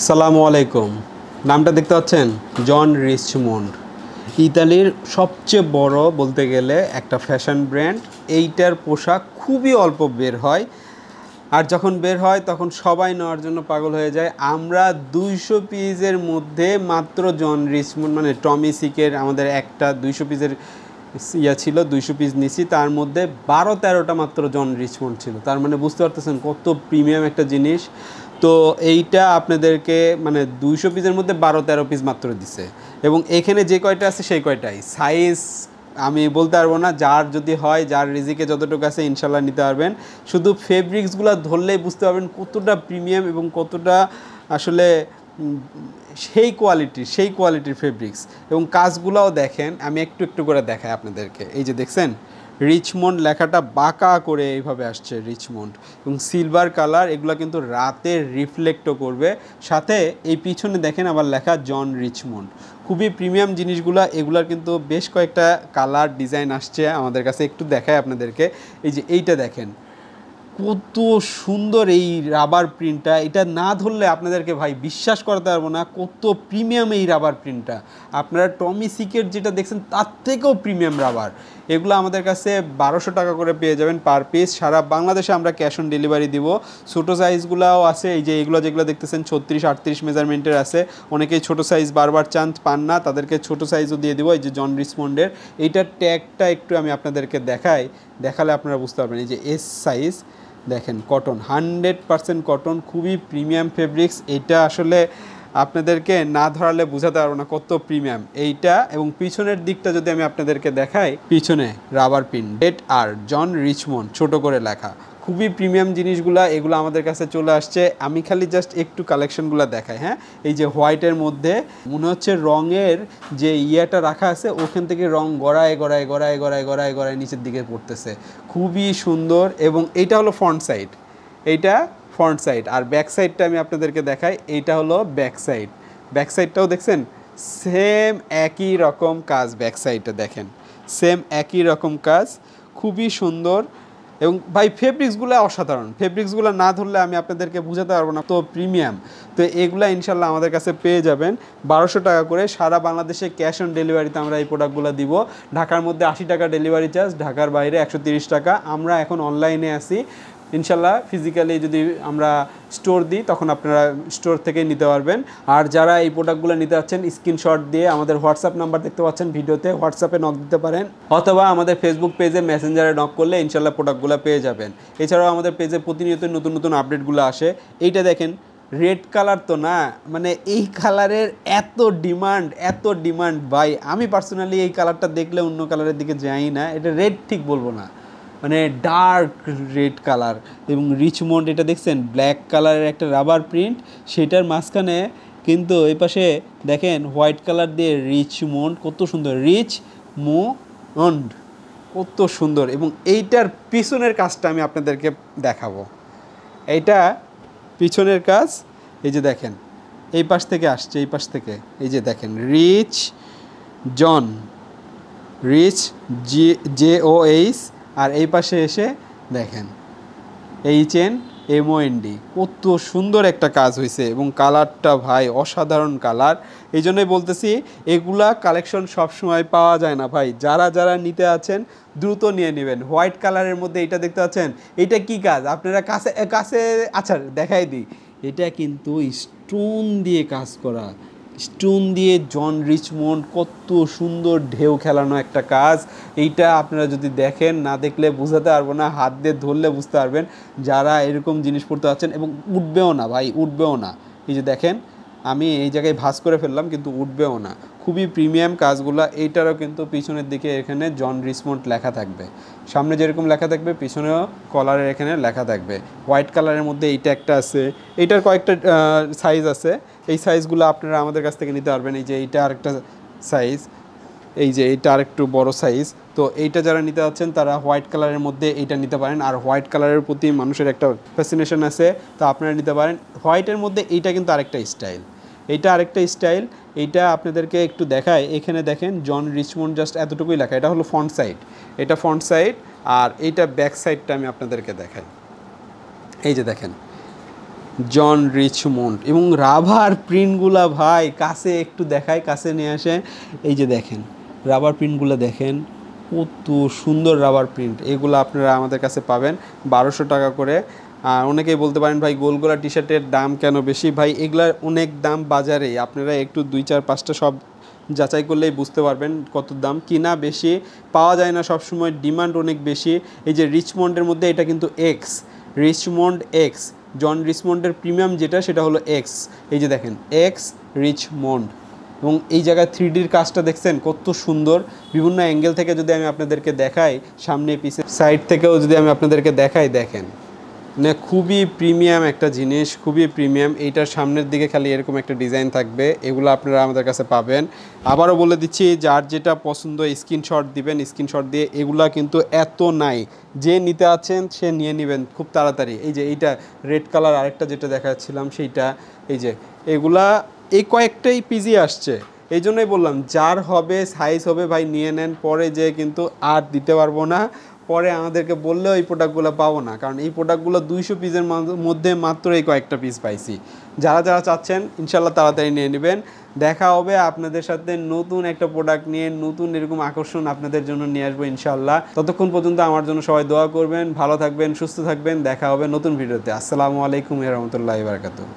সালামু আলাইকুম। নামটা দেখতে পাচ্ছেন, জন রিচমন্ড। ইতালির সবচেয়ে বড় বলতে গেলে একটা ফ্যাশন ব্র্যান্ড। এইটার পোশাক খুবই অল্প বের হয়, আর যখন বের হয় তখন সবাই নেওয়ার জন্য পাগল হয়ে যায়। আমরা 200 পিসের মধ্যে মাত্র জন রিচমন্ড মানে টমি সিকের আমাদের একটা 200 পিসের ছিল, 200 পিস নিছি, তার মধ্যে 12-13টা মাত্র জন রিচমন্ড ছিল। তার মানে বুঝতে পারতেছেন কত প্রিমিয়াম একটা জিনিস। তো এইটা আপনাদেরকে মানে 200 পিসের মধ্যে 12-13 পিস মাত্র দিছে, এবং এখানে যে কয়টা আছে সেই কয়টাই সাইজ আমি বলতে পারবো না। যার যদি হয়, যার রিজিকে যতটুকু আছে ইনশাল্লাহ নিতে পারবেন। শুধু ফেব্রিক্সগুলো ধরলেই বুঝতে পারবেন কতটা প্রিমিয়াম এবং কতটা আসলে সেই কোয়ালিটির ফেব্রিক্স। এবং কাজগুলোও দেখেন, আমি একটু একটু করে দেখাই আপনাদেরকে। এই যে দেখছেন, রিচমন্ড লেখাটা বাঁকা করে এইভাবে আসছে রিচমন্ড, এবং সিলভার কালার। এগুলো কিন্তু রাতে রিফ্লেক্টও করবে। সাথে এই পিছনে দেখেন আবার লেখা জন রিচমন্ড। খুবই প্রিমিয়াম জিনিসগুলো। এগুলার কিন্তু বেশ কয়েকটা কালার ডিজাইন আসছে আমাদের কাছে, একটু দেখায় আপনাদেরকে। এই যে এইটা দেখেন কত সুন্দর এই রাবার প্রিন্টটা। এটা না ধরলে আপনাদেরকে ভাই বিশ্বাস করতে পারবো না কত প্রিমিয়াম এই রাবার প্রিন্টটা। আপনারা টমি সিকের যেটা দেখছেন তার থেকেও প্রিমিয়াম রাবার। এগুলো আমাদের কাছে 1200 টাকা করে পেয়ে যাবেন পার পিস। সারা বাংলাদেশে আমরা ক্যাশ অন ডেলিভারি দিব। ছোটো সাইজগুলোও আছে, এই যে এগুলো যেগুলো দেখতেছেন 36-38 মেজারমেন্টের আছে। অনেকেই ছোটো সাইজ বারবার পান না, তাদেরকে ছোটো সাইজও দিয়ে দিব। এই যে জন রিচমন্ডের এইটার ট্যাগটা একটু আমি আপনাদেরকে দেখালে আপনারা বুঝতে পারবেন। এই যে এস সাইজ দেখেন, কটন, 100% কটন, খুবই প্রিমিয়াম ফেব্রিক্স। এটা আসলে আপনাদেরকে না ধরালে বোঝাতে পারবো না কত প্রিমিয়াম এইটা। এবং পিছনের দিকটা যদি আমি আপনাদেরকে দেখাই, পিছনে রাবার পিন ডেট আর জন রিচমন্ড ছোট করে লেখা। খুবই প্রিমিয়াম জিনিসগুলা, এগুলো আমাদের কাছে চলে আসছে। আমি খালি জাস্ট একটু কালেকশনগুলো দেখাই। হ্যাঁ, এই যে হোয়াইটের মধ্যে মনে হচ্ছে রঙের যে ইয়েটা রাখা আছে ওখান থেকে রং গড়ায় গড়ায় গড়ায় গড়ায় গড়ায় গড়ায় নিচের দিকে পড়তেছে, খুবই সুন্দর। এবং এইটা হলো ফ্রন্ট সাইড, এইটা ফ্রন্ট সাইড। আর ব্যাক সাইডটা আমি আপনাদেরকে দেখাই, এইটা হলো ব্যাক সাইড। ব্যাক সাইডটাও দেখছেন সেম একই রকম কাজ। ব্যাক সাইডটা দেখেন সেম একই রকম কাজ, খুবই সুন্দর। এবং ভাই ফেব্রিক্সগুলো অসাধারণ। ফেব্রিক্সগুলো না ধরলে আমি আপনাদেরকে বোঝাতে পারবো না তো প্রিমিয়াম। তো এগুলো ইনশাল্লাহ আমাদের কাছে পেয়ে যাবেন 1200 টাকা করে। সারা বাংলাদেশে ক্যাশ অন ডেলিভারিতে আমরা এই প্রোডাক্টগুলো দিব। ঢাকার মধ্যে 80 টাকা ডেলিভারি চার্জ, ঢাকার বাইরে 130 টাকা। আমরা এখন অনলাইনে আসি, ইনশাল্লাহ ফিজিক্যালি যদি আমরা স্টোর দিই তখন আপনারা স্টোর থেকে নিতে পারবেন। আর যারা এই প্রোডাক্টগুলো নিতে যাচ্ছেন স্ক্রিনশট দিয়ে আমাদের হোয়াটসঅ্যাপ নাম্বার দেখতে পাচ্ছেন ভিডিওতে, হোয়াটসঅ্যাপে নক দিতে পারেন, অথবা আমাদের ফেসবুক পেজে মেসেঞ্জারে নক করলে ইনশাল্লাহ প্রোডাক্টগুলো পেয়ে যাবেন। এছাড়াও আমাদের পেজে প্রতিনিয়ত নতুন নতুন আপডেটগুলো আসে। এইটা দেখেন রেড কালার, তো না মানে এই কালারের এত ডিমান্ড ভাই। আমি পার্সোনালি এই কালারটা দেখলে অন্য কালারের দিকে যাই না। এটা রেড ঠিক বলবো না, মানে ডার্ক রেড কালার। এবং রিচমন্ড এটা দেখছেন ব্ল্যাক কালারের একটা রাবার প্রিন্ট, সেটার মাঝখানে কিন্তু এই পাশে দেখেন হোয়াইট কালার দিয়ে রিচমন্ড, কত সুন্দর রিচমন্ড, কত সুন্দর। এবং এইটার পিছনের কাজটা আমি আপনাদেরকে দেখাবো। এইটা পিছনের কাজ, এই যে দেখেন এই পাশ থেকে আসছে, এই পাশ থেকে এই যে দেখেন রিচ জন, রিচ JOH, আর এই পাশে এসে দেখেন HNMOND। কত সুন্দর একটা কাজ হয়েছে। এবং কালারটা ভাই অসাধারণ কালার। এই জন্যই বলতেছি এগুলা কালেকশন সবসময় পাওয়া যায় না ভাই। যারা যারা নিতে আছেন দ্রুত নিয়ে নেবেন। হোয়াইট কালারের মধ্যে এটা দেখতে পাচ্ছেন, এটা কি কাজ আপনারা কাছে আচ্ছা দেখাই দিই। এটা কিন্তু স্টোন দিয়ে কাজ করা, স্টোন দিয়ে জন রিচমন্ড, কত সুন্দর ঢেউ খেলানো একটা কাজ। এইটা আপনারা যদি দেখেন, না দেখলে বুঝাতে পারবো না, হাত দিয়ে ধরলে বুঝতে পারবেন যারা এরকম জিনিস পড়তে পারছেন। এবং উঠবেও না ভাই, উঠবেও না। এই যে দেখেন আমি এই জায়গায় ভাঁজ করে ফেললাম কিন্তু উঠবেও না। খুবই প্রিমিয়াম কাজগুলো। এইটারও কিন্তু পিছনের দিকে এখানে জন রিচমন্ড লেখা থাকবে, সামনে যেরকম লেখা থাকবে পিছনেও কলারের এখানে লেখা থাকবে। হোয়াইট কালারের মধ্যে এইটা একটা আছে, এইটার কয়েকটা সাইজ আছে। এই সাইজগুলো আপনারা আমাদের কাছ থেকে নিতে পারবেন। এই যে এইটা আরেকটা সাইজ, এই যে এইটা আরেকটু বড় সাইজ। তো এইটা যারা নিতে যাচ্ছেন তারা হোয়াইট কালারের মধ্যে এইটা নিতে পারেন। আর হোয়াইট কালারের প্রতি মানুষের একটা ফ্যাসিনেশন আছে, তো আপনারা নিতে পারেন। হোয়াইটের মধ্যে এইটা কিন্তু আরেকটা স্টাইল, এইটা আরেকটা স্টাইল। এইটা আপনাদেরকে একটু দেখায়, এখানে দেখেন জন রিচমন্ড জাস্ট এতটুকুই লেখা। এটা হলো ফ্রন্ট সাইড, এটা ফ্রন্ট সাইড। আর এইটা ব্যাক সাইডটা আমি আপনাদেরকে দেখাই। এই যে দেখেন জন রিচমন্ড এবং রাবার প্রিন্টগুলা ভাই কাছে একটু দেখায়, কাছে নিয়ে আসে। এই যে দেখেন রাবার প্রিন্টগুলো দেখেন কত সুন্দর রাবার প্রিন্ট, এগুলো আপনারা আমাদের কাছে পাবেন 1200 টাকা করে। আর অনেকেই বলতে পারেন ভাই গোলগোলা টি শার্টের দাম কেন বেশি? ভাই এগুলার অনেক দাম বাজারে, আপনারা একটু 2 4 5টা সব যাচাই করলেই বুঝতে পারবেন কত দাম। কিনা বেশি পাওয়া যায় না সব সময়, ডিমান্ড অনেক বেশি। এই যে রিচমন্ডের মধ্যে এটা কিন্তু এক্স, রিচমন্ড এক্স, জন রিচমন্ডের প্রিমিয়াম যেটা সেটা হলো এক্স। এই যে দেখেন এক্স রিচমন্ড, এবং এই জায়গায় 3Dর কাজটা দেখছেন কত সুন্দর। বিভিন্ন অ্যাঙ্গেল থেকে যদি আমি আপনাদেরকে দেখাই, সামনে পিছে সাইড থেকেও যদি আমি আপনাদেরকে দেখাই, দেখেন মানে খুবই প্রিমিয়াম একটা জিনিস, খুবই প্রিমিয়াম। এইটার সামনের দিকে খালি এরকম একটা ডিজাইন থাকবে, এগুলো আপনারা আমাদের কাছে পাবেন। আবারও বলে দিচ্ছি, যার যেটা পছন্দ স্ক্রিনশট দিবেন, স্ক্রিনশট দিয়ে এগুলা কিন্তু এত নাই, যে নিতে আছেন সে নিয়ে নেবেন খুব তাড়াতাড়ি। এই যে এইটা রেড কালার আরেকটা যেটা দেখাচ্ছিলাম সেইটা, এই যে এগুলা এই কয়েকটাই পিজি আসছে, এই জন্যই বললাম যার হবে সাইজ হবে ভাই নিয়ে নেন, পরে যে কিন্তু আর দিতে পারবো না, পরে আমাদেরকে বললেও এই প্রোডাক্টগুলো পাবো না, কারণ এই প্রোডাক্টগুলো 200 পিসের মধ্যে মাত্র এই কয়েকটা পিস পাইছি। যারা যারা চাচ্ছেন ইনশাল্লাহ তাড়াতাড়ি নিয়ে নেবেন। দেখা হবে আপনাদের সাথে নতুন একটা প্রোডাক্ট নিয়ে, নতুন এরকম আকর্ষণ আপনাদের জন্য নিয়ে আসবো ইনশাল্লাহ। ততক্ষণ পর্যন্ত আমার জন্য সবাই দোয়া করবেন, ভালো থাকবেন, সুস্থ থাকবেন। দেখা হবে নতুন ভিডিওতে। আসসালামু আলাইকুম ওয়া রাহমাতুল্লাহি ওয়া বারাকাতুহু।